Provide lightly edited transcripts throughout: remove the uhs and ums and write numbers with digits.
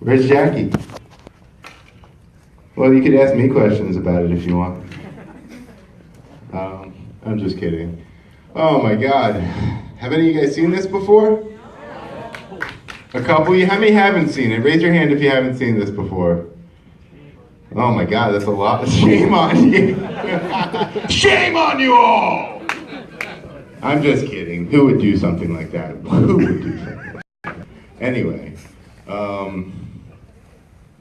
Where's Jackie? Well, you could ask me questions about it if you want. I'm just kidding. Oh my God. Have any of you guys seen this before? A couple of you? How many haven't seen it? Raise your hand if you haven't seen this before. Oh my God, that's a lot. Shame on you. Shame on you all! I'm just kidding. Who would do something like that? Who would do something like that? Anyway,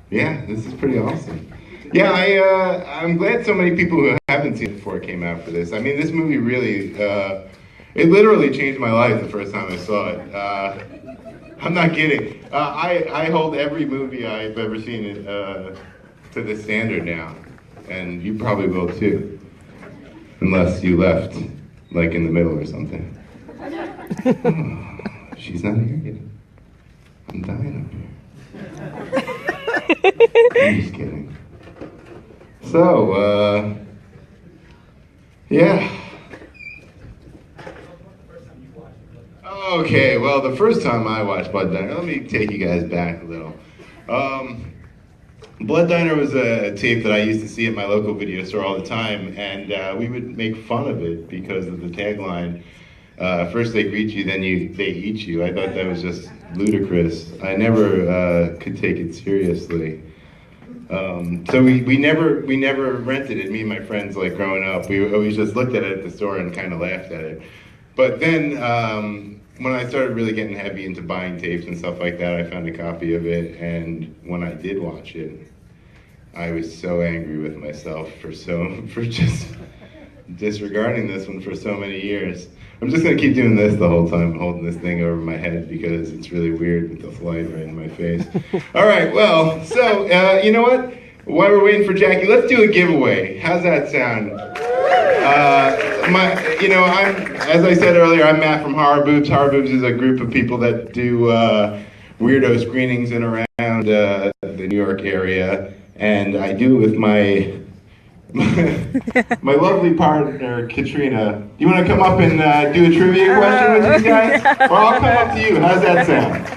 yeah, this is pretty awesome. Yeah, I'm glad so many people who haven't seen it before came out for this. I mean, this movie really, it literally changed my life the first time I saw it. I'm not kidding. I hold every movie I've ever seen it, to the standard now, and you probably will too, unless you left, like in the middle or something. Oh, she's not here yet. I'm dying up here. I'm just kidding. So, yeah. Okay, well, the first time I watched Blood Diner, let me take you guys back a little. Blood Diner was a tape that I used to see at my local video store all the time, and we would make fun of it because of the tagline, first they greet you, then they eat you. I thought that was just ludicrous. I never could take it seriously. So we never rented it. Me and my friends, like growing up, we always just looked at it at the store and kind of laughed at it. But then when I started really getting heavy into buying tapes and stuff like that, I found a copy of it, and when I did watch it, I was so angry with myself for just disregarding this one for so many years. I'm just gonna keep doing this the whole time, holding this thing over my head because it's really weird with the light right in my face. All right, well, so you know what? While we're waiting for Jackie, let's do a giveaway. How's that sound? As I said earlier, I'm Matt from Horror Boobs. Horror Boobs is a group of people that do weirdo screenings in around the New York area, and I do it with my lovely partner, Katrina. Do you want to come up and do a trivia question with these guys? Or I'll come up to you. How's that sound?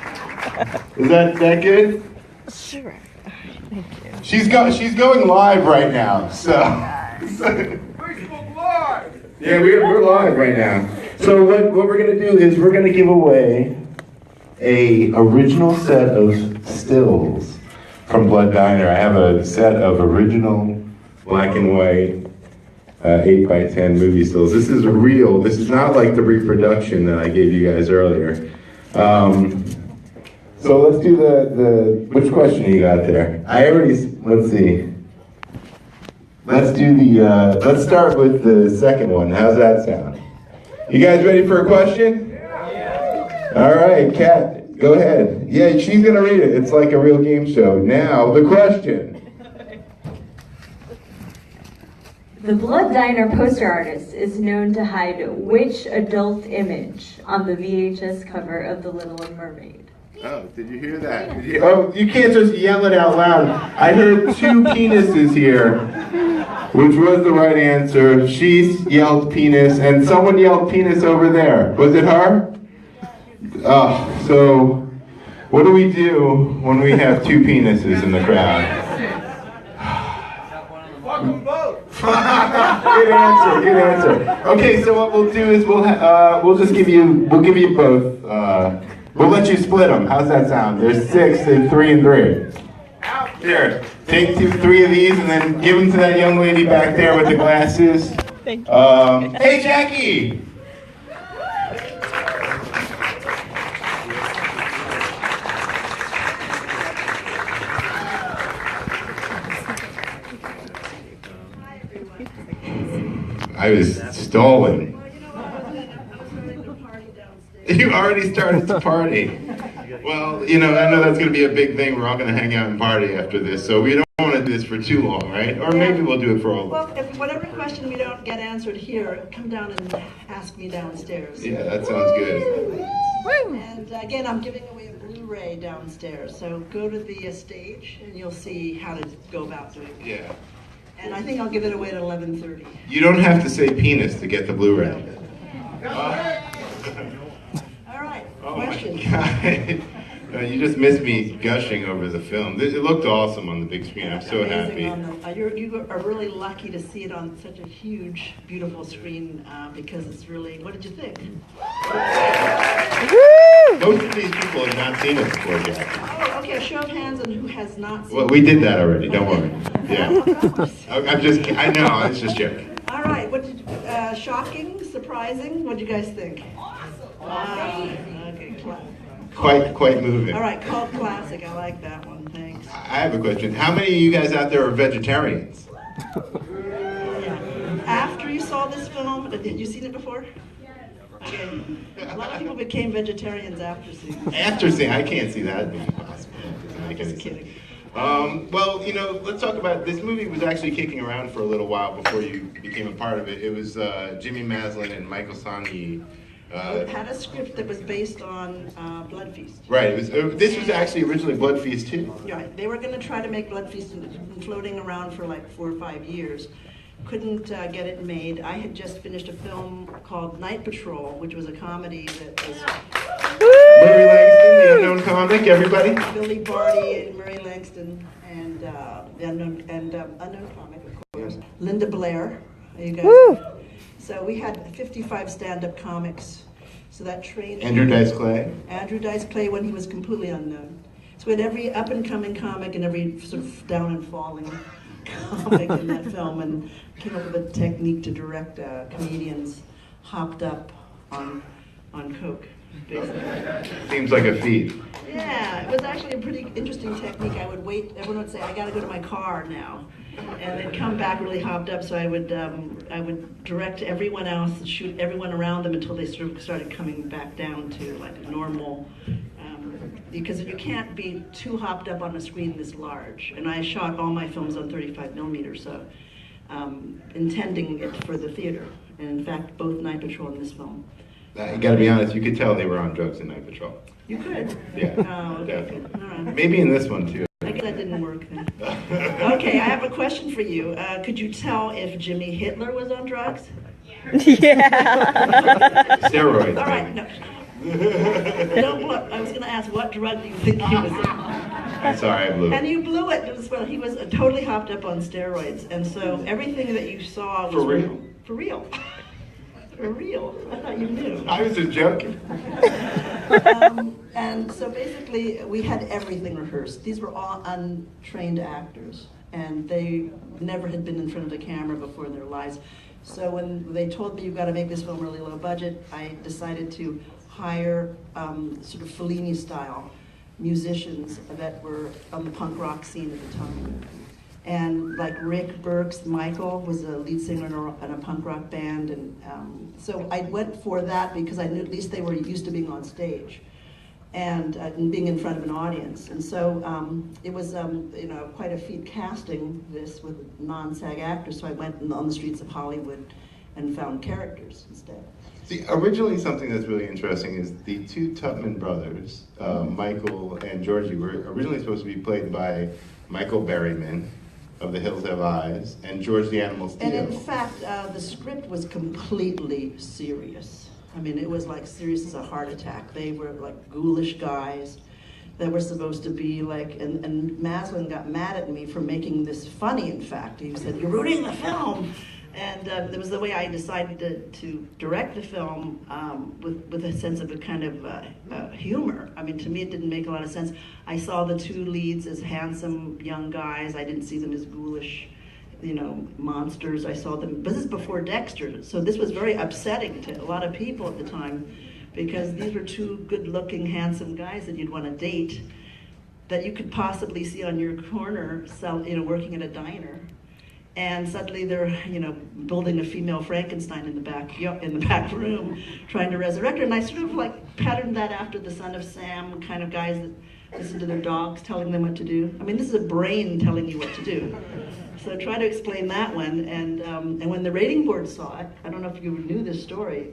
Is that good? Sure. Thank you. She's going live right now, so. Yeah, we're live right now. So what we're gonna do is we're gonna give away a original set of stills from Blood Diner. I have a set of original black and white 8x10 movie stills. This is real. This is not like the reproduction that I gave you guys earlier. So let's do the which question you got there? Let's see. Let's start with the second one. How's that sound? You guys ready for a question? Yeah. All right, Kat, go ahead. Yeah, she's gonna read it. It's like a real game show. Now, the question. The Blood Diner poster artist is known to hide which adult image on the VHS cover of The Little Mermaid? Oh, did you hear that? You can't just yell it out loud. I heard two penises here, which was the right answer. She yelled penis, and someone yelled penis over there. Was it her? So what do we do when we have two penises in the crowd? Fuck them both. Good answer. Okay, so what we'll do is we'll give you both. We'll let you split them. How's that sound? There's 6 and 3 and 3. Here, take 3 of these and then give them to that young lady back there with the glasses. Thank you. Hey, Jackie. I was stolen. You already started to party. Well, I know that's going to be a big thing. We're all going to hang out and party after this, so we don't want to do this for too long, right? Or maybe we'll do it for a Well, if whatever question we don't get answered here, come down and ask me downstairs. Yeah, that sounds good. And again, I'm giving away a Blu-ray downstairs, so go to the stage and you'll see how to go about doing it. Yeah. And I think I'll give it away at 11:30. You don't have to say penis to get the Blu-ray. All right, Oh question. my God. You just missed me gushing over the film. It looked awesome on the big screen. I'm so Amazing happy. on the, you are really lucky to see it on such a huge, beautiful screen because it's really. What did you think? Most of these people have not seen it before, Jack. Oh, okay. A show of hands on who has not seen Well, it. we did that already. Don't worry. Yeah. Yeah. I'm just. I know. I was just joking. All right. What did shocking, surprising? What did you guys think? Awesome. Okay. Quite moving. All right. Cult classic. I like that one. Thanks. I have a question. How many of you guys out there are vegetarians? Yeah. After you saw this film, had you seen it before? Okay. A lot of people became vegetarians after seeing it. After seeing, I can't see that being possible. Just kidding. Well, let's talk about this movie. Was actually kicking around for a little while before you became a part of it. It was Jimmy Maslin and Michael Sonyi. It had a script that was based on Blood Feast. Right. This was actually originally Blood Feast too. Right. They were going to try to make Blood Feast and floating around for like 4 or 5 years. Couldn't get it made. I had just finished a film called Night Patrol, which was a comedy that was Murray Langston, the unknown comic, everybody. Billy Barty and Murray Langston and the unknown comic, of course. Linda Blair. You guys. Woo! So we had 55 stand-up comics. So that trained Andrew Dice Clay. Andrew Dice Clay when he was completely unknown. So we had every up-and-coming comic and every sort of down and falling comic in that film, and came up with a technique to direct comedians hopped up on coke, basically. Seems like a feat. Yeah, it was actually a pretty interesting technique. I would wait. Everyone would say, "I got to go to my car now," and they'd come back really hopped up. So I would direct everyone else, shoot everyone around them until they sort of started coming back down to like normal. Because you can't be too hopped up on a screen this large. And I shot all my films on 35 millimeters, so intending it for the theater. And in fact, both Night Patrol and this film. You got to be honest. You could tell they were on drugs in Night Patrol. You could. Yeah. Oh, okay. Definitely. Good. All right. Maybe in this one too. I guess that didn't work then. Okay, I have a question for you. Could you tell if Jimmy Hitler was on drugs? Yeah. Steroids. All right, no. Don't blow. I was going to ask, what drug do you think he was on? I'm sorry, I blew And it. you blew it as well. He was totally hopped up on steroids, and so everything that you saw was For real? For real. For real. I thought you knew. I was just joking. And so basically, we had everything rehearsed. These were all untrained actors, and they never had been in front of the camera before in their lives. So when they told me you've got to make this film really low budget, I decided to hire sort of Fellini-style musicians that were on the punk rock scene at the time. And like Rick Burks, Michael was a lead singer in a punk rock band, and so I went for that because I knew at least they were used to being on stage and being in front of an audience. And so it was quite a feat casting this with non-SAG actors. So I went on the streets of Hollywood and found characters instead. See, originally something that's really interesting is the two Tubman brothers, Michael and Georgie, were originally supposed to be played by Michael Berryman of The Hills Have Eyes and George the Animal Steele. And in fact, the script was completely serious. I mean, it was like serious as a heart attack. They were like ghoulish guys that were supposed to be like, and Maslin got mad at me for making this funny, in fact. He said, "You're ruining the film." And it was the way I decided to direct the film with a sense of a kind of humor. I mean, to me, it didn't make a lot of sense. I saw the two leads as handsome young guys. I didn't see them as ghoulish, monsters. I saw them. But this is before Dexter, so this was very upsetting to a lot of people at the time, because these were two good-looking, handsome guys that you'd want to date, that you could possibly see on your corner, working at a diner. And suddenly they're, building a female Frankenstein in the back room, trying to resurrect her. And I sort of like patterned that after the Son of Sam kind of guys that listen to their dogs telling them what to do. I mean, this is a brain telling you what to do. So try to explain that one. And when the rating board saw it, I don't know if you knew this story.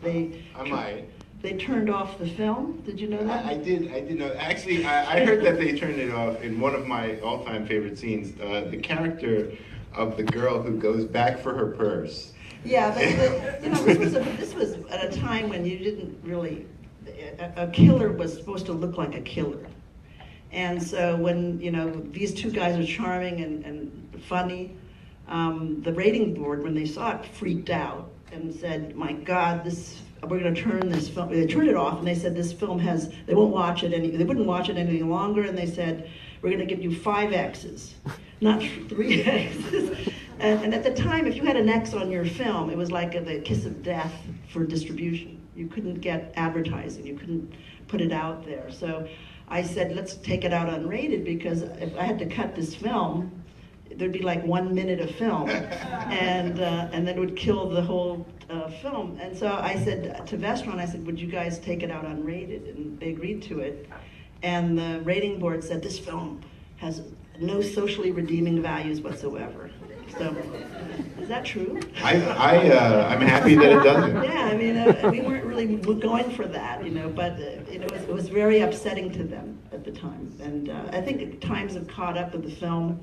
I might. They turned off the film. Did you know that? I did know. Actually, I heard that they turned it off in one of my all-time favorite scenes. The character of the girl who goes back for her purse. Yeah, this was at a time when you didn't really. A killer was supposed to look like a killer. And so when, these two guys are charming and funny, the rating board, when they saw it, freaked out and said, my God, we're going to turn this film. They turned it off and they said this film they wouldn't watch it any longer, and they said, we're going to give you 5 X's, not 3 X's. And at the time, if you had an X on your film, it was like the kiss of death for distribution. You couldn't get advertising, you couldn't put it out there. So I said, let's take it out unrated, because if I had to cut this film, there'd be like 1 minute of film, and then it would kill the whole film. And so I said to Vestron, I said, would you guys take it out unrated? And they agreed to it. And the rating board said, this film has no socially redeeming values whatsoever. So, is that true? I'm happy that it doesn't. Yeah, I mean, we weren't really going for that, but it was very upsetting to them at the time. And I think times have caught up with the film.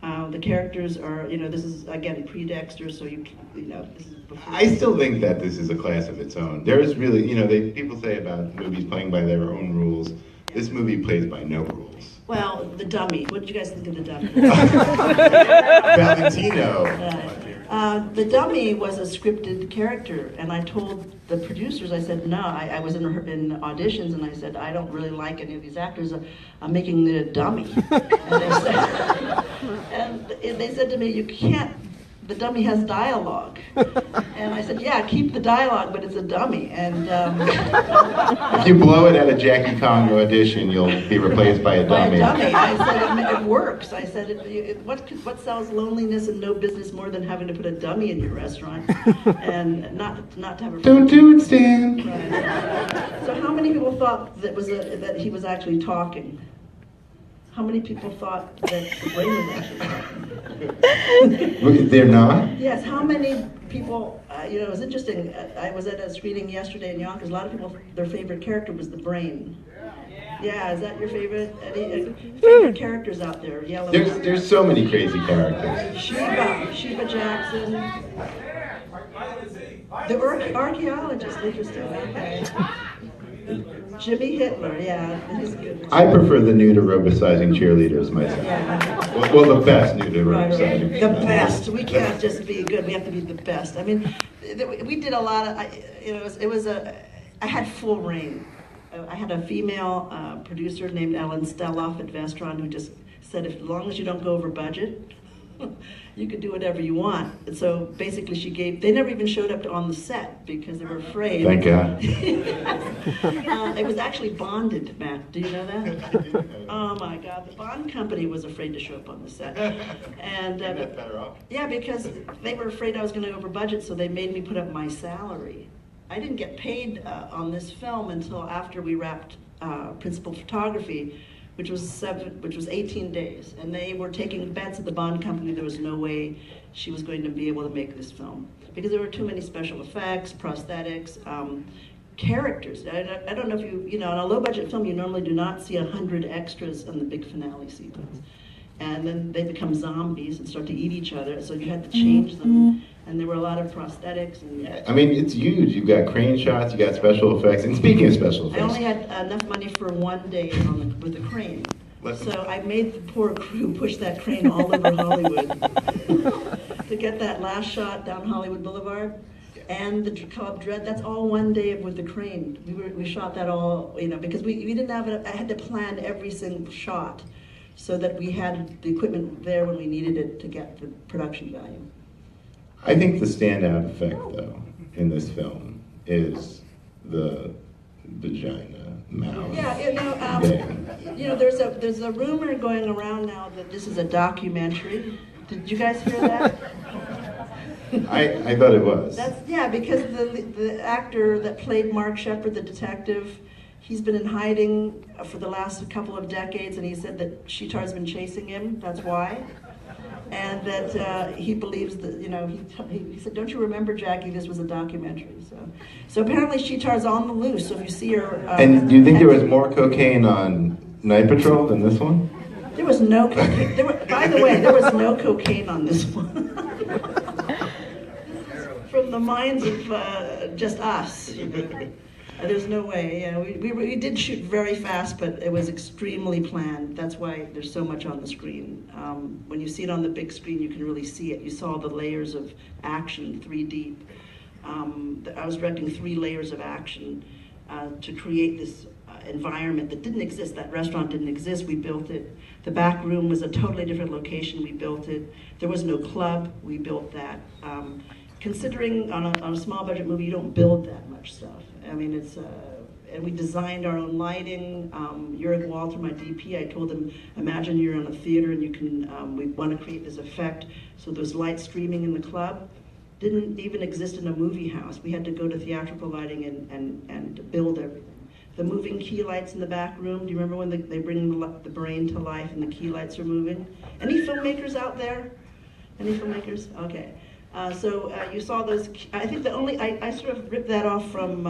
The characters are, this is, again, pre-Dexter, so this is before. I still think that this is a class of its own. There is really, people say about movies playing by their own rules. This movie plays by no rules. Well, The Dummy. What did you guys think of The Dummy? Valentino. The Dummy was a scripted character, and I told the producers, I said, no, I was in auditions, and I said, I don't really like any of these actors. I'm making it a dummy. And they said to me, you can't, the dummy has dialogue. And I said, yeah, keep the dialogue, but it's a dummy. And if you blow it at a Jackie Congo audition, you'll be replaced by a dummy. By a dummy. I said, it works. I said, what sells loneliness and no business more than having to put a dummy in your restaurant and not to have a... Don't do it, Stan. Right. So how many people thought that he was actually talking? How many people thought that the brain was actually talking? They're not? Yes, how many people, it was interesting, I was at a screening yesterday in Yonkers, a lot of people, their favorite character was the brain. Yeah, is that your favorite? Any favorite characters out there? Yellow. There's so many crazy characters. Sheba Jackson. The archaeologist, interesting. Okay. Jimmy Hitler, yeah, he's good. I prefer the nude aerobicizing cheerleaders myself. Yeah. Well, the best nude aerobicizing. The best. We can't just be good. We have to be the best. I mean, we did a lot of. I had full reign. I had a female producer named Ellen Steloff at Vestron who just said, as long as you don't go over budget, you could do whatever you want. And so basically they never even showed up on the set because they were afraid. Thank God. It was actually bonded, Matt. Do you know that? Oh my God, the Bond company was afraid to show up on the set. And that's better off. yeah, because they were afraid I was going to go over budget, so they made me put up my salary. I didn't get paid on this film until after we wrapped principal photography, which was 18 days, and they were taking bets at the Bond company. There was no way she was going to be able to make this film because there were too many special effects, prosthetics, characters. I don't know if you know, on a low-budget film, you normally do not see 100 extras in the big finale sequence. And then they become zombies and start to eat each other, so you had to change them. And there were a lot of prosthetics. And I mean, it's huge. You've got crane shots, you got special effects. And speaking of special effects, I only had enough money for one day with the crane. So I made the poor crew push that crane all over Hollywood to get that last shot down Hollywood Boulevard. And the Club Dread, that's all one day with the crane. We shot that all, because we didn't have it. I had to plan every single shot so that we had the equipment there when we needed it to get the production value. I think the standout effect, though, in this film is the vagina mouth. Yeah, there's a rumor going around now that this is a documentary. Did you guys hear that? I thought it was. Because the actor that played Mark Shepard, the detective, he's been in hiding for the last couple of decades, and he said that Sheetar's been chasing him. That's why. And that he believes that, he said, don't you remember, Jackie, this was a documentary. So apparently Sheetar's on the loose, so if you see her... and do you think there was more cocaine on Night Patrol than this one? There was no cocaine. By the way, there was no cocaine on this one. From the minds of just us. There's no way. Yeah, we did shoot very fast, but it was extremely planned. That's why there's so much on the screen. When you see it on the big screen, you can really see it. You saw the layers of action, 3D. I was directing 3 layers of action to create this environment that didn't exist. That restaurant didn't exist. We built it. The back room was a totally different location. We built it. There was no club. We built that. Considering on a small budget movie, you don't build that much stuff. I mean, and we designed our own lighting. Jurg Walter, my DP, I told him, imagine you're in a theater and you can, we want to create this effect. So there's light streaming in the club. Didn't even exist in a movie house. We had to go to theatrical lighting and build everything. The moving key lights in the back room, do you remember when they bring the brain to life and the key lights are moving? Any filmmakers out there? Any filmmakers? Okay. So you saw those, I think I sort of ripped that off from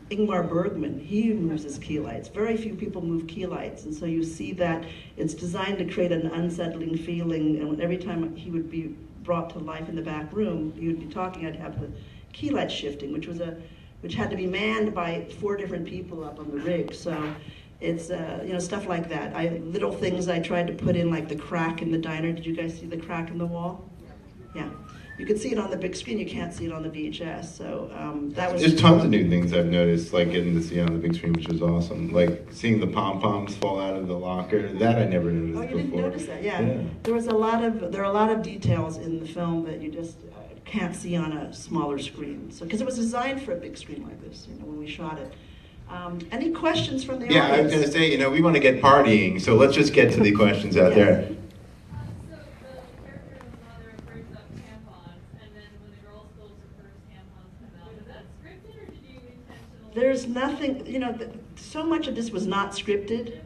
Ingmar Bergman. He moves his key lights. Very few people move key lights, and so you see that it's designed to create an unsettling feeling, and every time he would be brought to life in the back room, he would be talking, I'd have the key light shifting, which had to be manned by 4 different people up on the rig. So it's, stuff like that. Little things I tried to put in, like the crack in the diner. Did you guys see the crack in the wall? Yeah. You could see it on the big screen, you can't see it on the VHS, so that was... There's tons of new things I've noticed, like getting to see it on the big screen, which was awesome. Like seeing the pom-poms fall out of the locker, that I never noticed before. Oh, you didn't notice that? Yeah. There are a lot of details in the film that you just can't see on a smaller screen. So, because it was designed for a big screen like this, when we shot it. Any questions from the audience? Yeah, I was going to say, we want to get partying, so let's just get to the questions out there. There's nothing, so much of this was not scripted.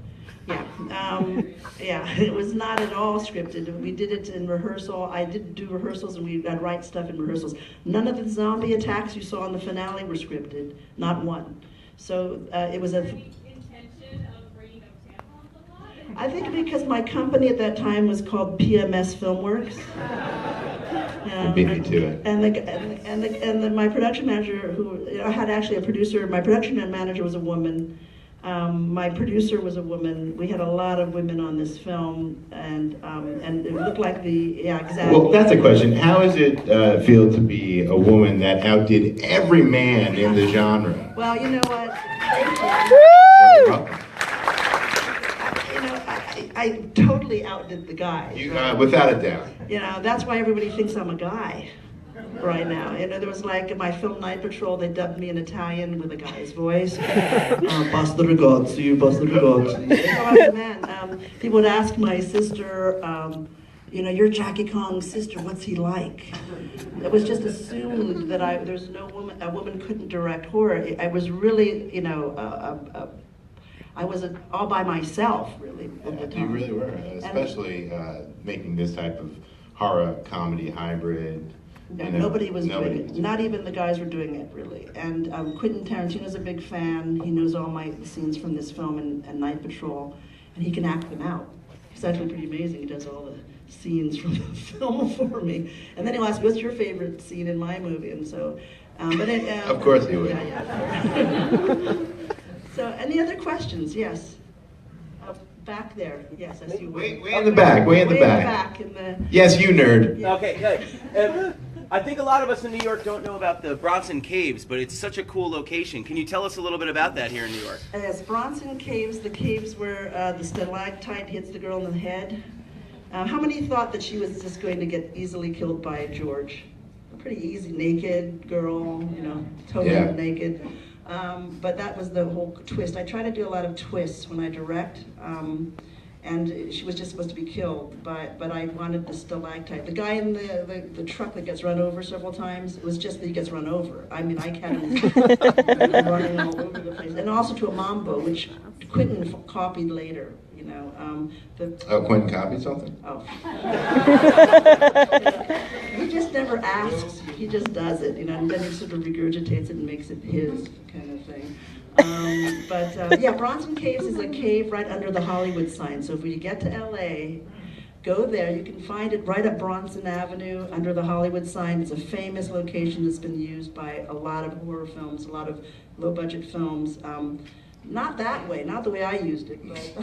Yeah, it was not at all scripted. We did it in rehearsal. I did do rehearsals, and I'd write stuff in rehearsals. None of the zombie attacks you saw in the finale were scripted, not one. So it was a... intention of bringing up tampons a lot? I think because my company at that time was called PMS Filmworks. Beat me to it. And my production manager, who I had actually a producer, my production manager was a woman. My producer was a woman. We had a lot of women on this film, and it looked like exactly. Well, that's a question. How does it feel to be a woman that outdid every man in the genre? Well, you know what? Thank you. I totally outdid the guys. Without a doubt. That's why everybody thinks I'm a guy right now. There was like in my film Night Patrol, they dubbed me in Italian with a guy's voice. Basta ragazzi, basta ragazzi. So I was a man. People would ask my sister, you're Jackie Kong's sister, what's he like? It was just assumed that a woman couldn't direct horror. I was really, I was all by myself, really, at the time. You really were, especially making this type of horror comedy hybrid. Nobody was doing it. Not even the guys were doing it, really. And Quentin Tarantino's a big fan. He knows all my scenes from this film and Night Patrol, and he can act them out. He's actually pretty amazing. He does all the scenes from the film for me. And then he'll ask me, what's your favorite scene in my movie? And so, of course he would. Yeah. So, any other questions? Yes. Back there. Yes, I see you. Way in the back. Way in the back. Yes, you nerd. Yeah. Okay, good. I think a lot of us in New York don't know about the Bronson Caves, but it's such a cool location. Can you tell us a little bit about that here in New York? Yes, Bronson Caves, the caves where the stalactite hits the girl in the head. How many thought that she was just going to get easily killed by George? A pretty easy, naked girl, totally naked. But that was the whole twist. I try to do a lot of twists when I direct, and she was just supposed to be killed, but I wanted the stalactite. The guy in the truck that gets run over several times, it was just that he gets run over. I mean, I had him running all over the place. And also to a mambo, which Quentin copied later. Quentin copied something? Oh. He just never asks, he just does it, and then he sort of regurgitates it and makes it his kind of thing. Bronson Caves is a cave right under the Hollywood sign. So if we get to LA, Go there. You can find it right up Bronson Avenue under the Hollywood sign. It's a famous location that's been used by a lot of horror films, a lot of low-budget films. Not that way, not the way I used it. But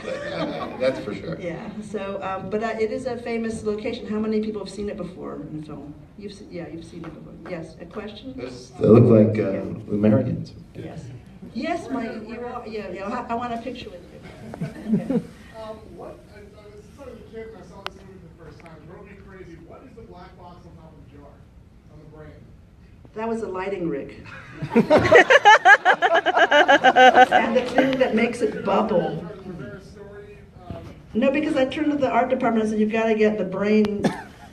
That's for sure. yeah. So, but it is a famous location. How many people have seen it before in film? You've seen it before. Yes. A question? They look like Lumerians. Yes. Yes, you are. Yeah. I want a picture with you. Okay. Since I was a kid and I saw this movie for the first time, it drove me crazy. What is the black box on top of the jar? On the brain? That was a lighting rig. And the thing that makes it bubble. Was there a story? No, because I turned to the art department and said, you've got to get the brain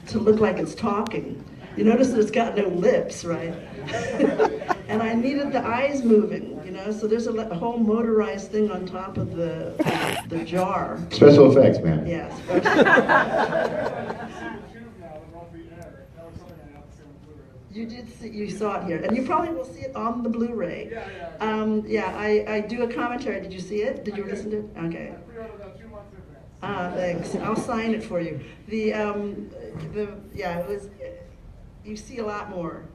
to look like it's talking. You notice that it's got no lips, right? And I needed the eyes moving, so there's a whole motorized thing on top of the jar. Special effects, man. Yes. You saw it here, and you probably will see it on the Blu-ray. I do a commentary. Did you see it? Did you listen to it? Okay. Thanks. I'll sign it for you. It was. You see a lot more.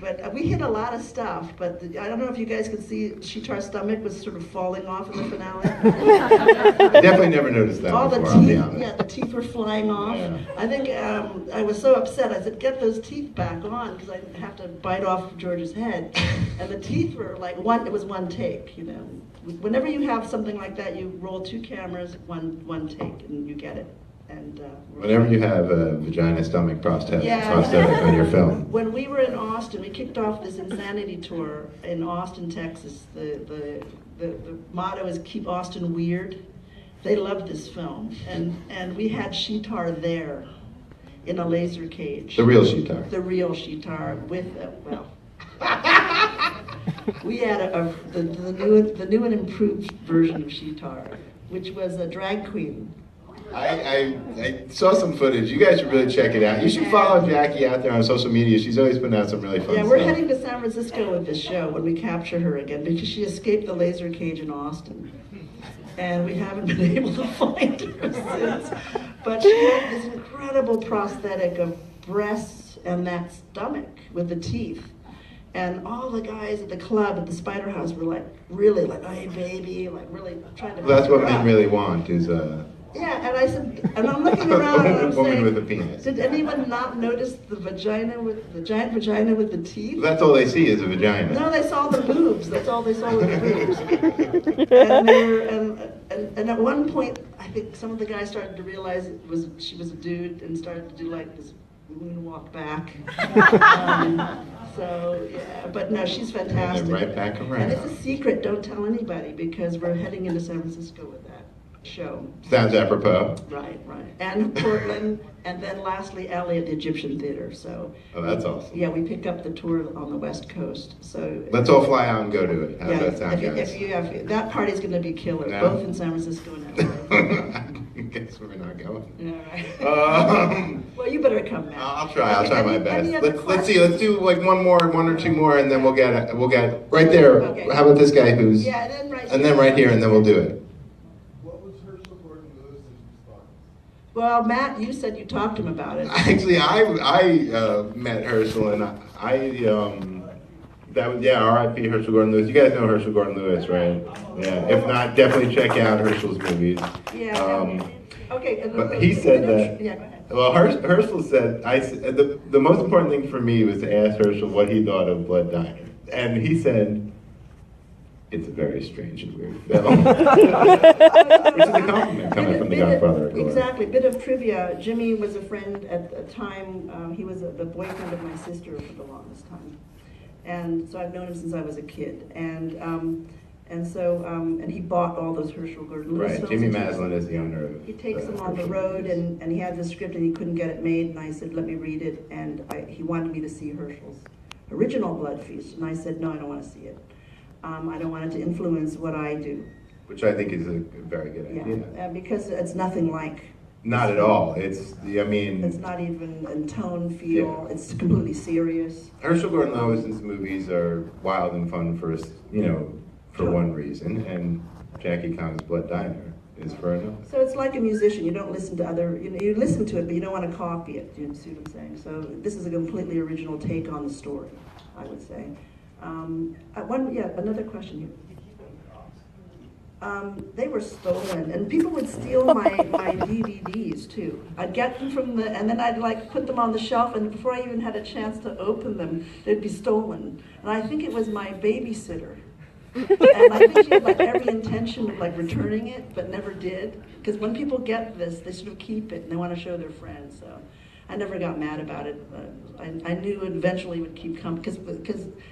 But we hit a lot of stuff, but I don't know if you guys could see Shitar's stomach was sort of falling off in the finale. I definitely never noticed that All before, the I'll be teeth, honest. the teeth were flying off. Yeah. I think I was so upset. I said, get those teeth back on, because I have to bite off George's head. And the teeth were like it was one take, Whenever you have something like that, you roll 2 cameras, one take, and you get it. And Whenever you have a vagina stomach prosthetic on your film. When we were in Austin, we kicked off this insanity tour in Austin, Texas. The motto is "Keep Austin Weird." They loved this film, and we had Shitar there in a laser cage. The real Shitar. The real Shitar with we had the new and improved version of Shitar, which was a drag queen. I saw some footage. You guys should really check it out. You should follow Jackie out there on social media. She's always putting out some really fun stuff. Yeah, we're heading to San Francisco with this show when we capture her again, because she escaped the laser cage in Austin. And we haven't been able to find her since. But she had this incredible prosthetic of breasts and that stomach with the teeth. And all the guys at the club at the Spider House were really like, hey baby, really trying to. Well, that's what men really want is Yeah, and I said, and I'm looking around and I'm woman saying, with a penis. Did anyone not notice the giant vagina with the teeth? That's all they see is a vagina. No, they saw the boobs. That's all they saw was the boobs. And at one point, I think some of the guys started to realize she was a dude and started to do this moonwalk back. So yeah, but no, she's fantastic. And right back around. And it's a secret. Don't tell anybody, because we're heading into San Francisco with that show. Sounds apropos. Right. And Portland, and then lastly, LA at the Egyptian Theater. So. Oh, that's awesome. Yeah, we pick up the tour on the West Coast. So. Let's all fly out and go to it. How's that sound, guys? If you have, that party's going to be killer, No? both in San Francisco and LA. I guess we're not going. Yeah, right. Well, you better come now. I'll try my best. Any other Let's see. Let's do one or two more, and then we'll get right there. Okay. How about this guy who's? Yeah, and then right here, and then we'll do it. What was Herschel Gordon Lewis's response? Well, Matt, you said you talked to him about it. Actually, I met Herschel, and R.I.P. Herschel Gordon Lewis. You guys know Herschel Gordon Lewis, right? Yeah. If not, definitely check out Herschel's movies. Yeah. Okay. But he said that. Yeah, go ahead. Well, Herschel said, the most important thing for me was to ask Herschel what he thought of Blood Diner. And he said, it's a very strange and weird film. Which is a compliment coming from the Godfather. Exactly. Bit of trivia. Jimmy was a friend at the time. He was the boyfriend of my sister for the longest time. And so I've known him since I was a kid. And he bought all those Herschel Gordon Lewis films. Right, Jimmy Maslin is the owner of. He takes them on the road, and he had the script, and he couldn't get it made. And I said, "Let me read it." And he wanted me to see Herschel's original Blood Feast, and I said, "No, I don't want to see it. I don't want it to influence what I do." Which I think is a very good idea. Yeah, because it's nothing like. Not at all. It's not even in tone, feel. Yeah. It's completely serious. Herschel Gordon Lewis's movies are wild and fun for one reason, and Jackie Khan's Blood Diner is for adults. So it's like a musician. You don't listen to other, you listen to it, but you don't want to copy it. You see what I'm saying? So this is a completely original take on the story, I would say. Another question here. They were stolen, and people would steal my DVDs too. I'd get them from and then I'd like put them on the shelf, and before I even had a chance to open them, they'd be stolen. And I think it was my babysitter. And I think she had like every intention of like returning it, but never did. Because when people get this, they sort of keep it and they want to show their friends. So I never got mad about it. I knew it eventually would keep coming because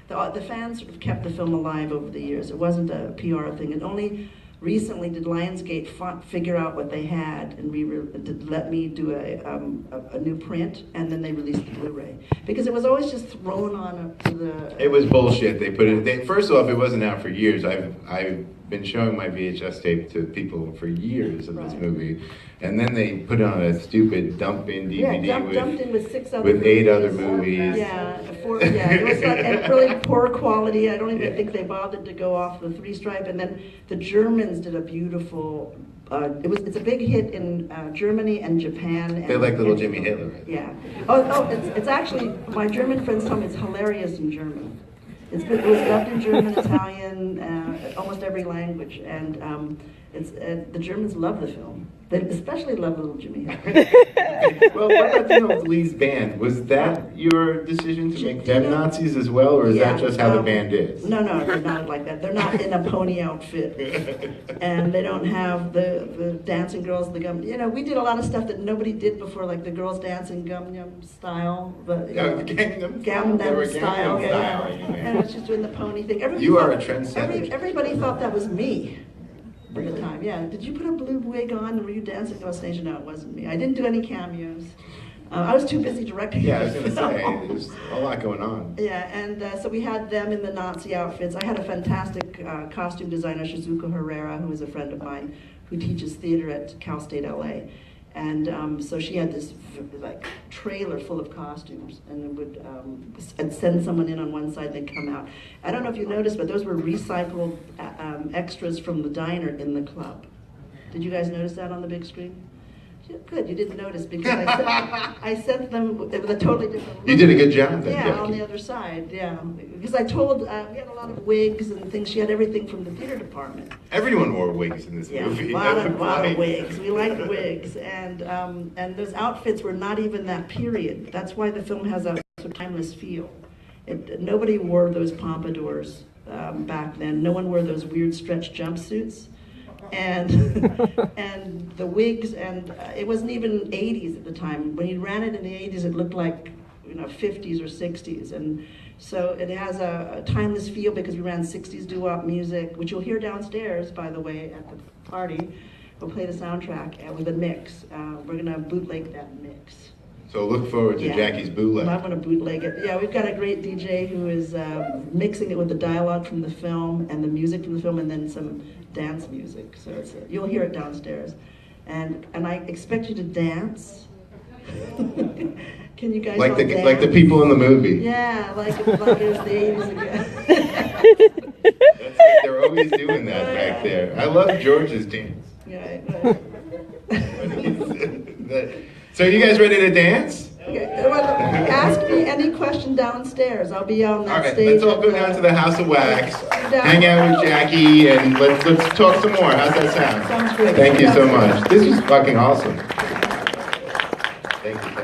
the fans sort of kept the film alive over the years. It wasn't a PR thing. It only recently did Lionsgate figure out what they had and let me do a new print, and then they released the Blu-ray because it was always just thrown on the. It was bullshit. They put it. First off, it wasn't out for years. I've been showing my VHS tape to people for years of this movie, and then they put it on a stupid dump-in DVD dumped in with 6 other with movies. 8 other movies. It was like and really poor quality. I don't even think they bothered to go off the 3-stripe. And then the Germans did a beautiful. It's a big hit in Germany and Japan. They like Little Jimmy Hitler. Right? Yeah. It's actually my German friends tell me it's hilarious in German. It was dubbed in German, Italian, almost every language, and the Germans love the film. They especially love Little Jimmy Hitler. Well, what about Lee's band? Was that your decision to make them Nazis as well, or is that just how the band is? No, they're not like that. They're not in a pony outfit, and they don't have the dancing girls, the gum. We did a lot of stuff that nobody did before, like the girls dancing gum yum style, but Gangnam style. Yeah. And it was just doing the pony thing. You are a trendsetter. Everybody thought that was me. For the time, yeah. Did you put a blue wig on and were you dancing on stage? No, it wasn't me. I didn't do any cameos. I was too busy directing. Yeah, I was going to say, there's a lot going on. Yeah, and so we had them in the Nazi outfits. I had a fantastic costume designer, Shizuko Herrera, who is a friend of mine, who teaches theater at Cal State LA. And so she had this like trailer full of costumes, and would and send someone in on one side, they'd come out. I don't know if you noticed, but those were recycled extras from the diner in the club. Did you guys notice that on the big screen? Good, you didn't notice because I sent them with a totally different look. You did a good job then, yeah, Jackie. On the other side, yeah. Because I told, we had a lot of wigs and things. She had everything from the theater department. Everyone wore wigs in this movie. A lot of wigs. We liked wigs. And those outfits were not even that period. That's why the film has a sort of timeless feel. Nobody wore those pompadours back then. No one wore those weird stretch jumpsuits. And the wigs, and it wasn't even 80s at the time. When you ran it in the 80s, it looked like 50s or 60s, and so it has a timeless feel because we ran 60s doo-wop music, which you'll hear downstairs, by the way, at the party. We'll play the soundtrack with a mix. We're gonna bootleg that mix. So look forward to Jackie's bootleg. I'm going to bootleg it. Yeah, we've got a great DJ who is mixing it with the dialogue from the film and the music from the film, and then some dance music. So you'll hear it downstairs, and I expect you to dance. Can you guys all dance? Like the people in the movie? Yeah, like it was the 80s again. That's like they're always doing that back there. I love George's dance. Yeah. So you guys ready to dance? Okay. Well, ask me any question downstairs. I'll be on that All right, stage. let's all go down to the House of Wax, hang out with Jackie, and let's talk some more. How's that sound? Sounds great. Thank you so much. This was fucking awesome. Thank you.